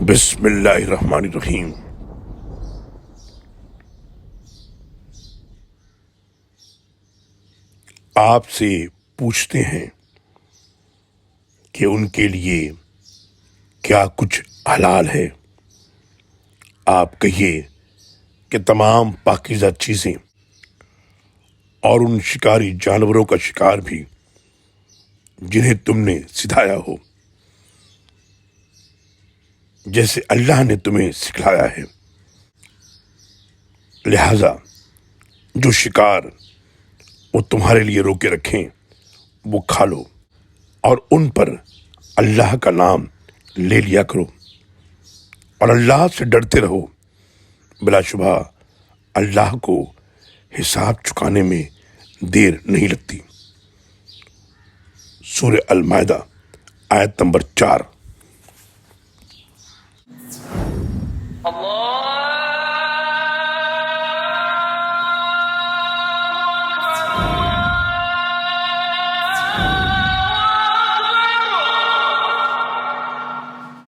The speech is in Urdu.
بسم اللہ الرحمن الرحیم۔ آپ سے پوچھتے ہیں کہ ان کے لیے کیا کچھ حلال ہے؟ آپ کہیے کہ تمام پاکیزہ چیزیں اور ان شکاری جانوروں کا شکار بھی جنہیں تم نے سدھایا ہو، جیسے اللہ نے تمہیں سکھلایا ہے۔ لہذا جو شکار وہ تمہارے لیے روکے رکھیں وہ کھا لو، اور ان پر اللہ کا نام لے لیا کرو، اور اللہ سے ڈرتے رہو۔ بلا شبہ اللہ کو حساب چکانے میں دیر نہیں لگتی۔ سورہ المائدہ آیت نمبر 4۔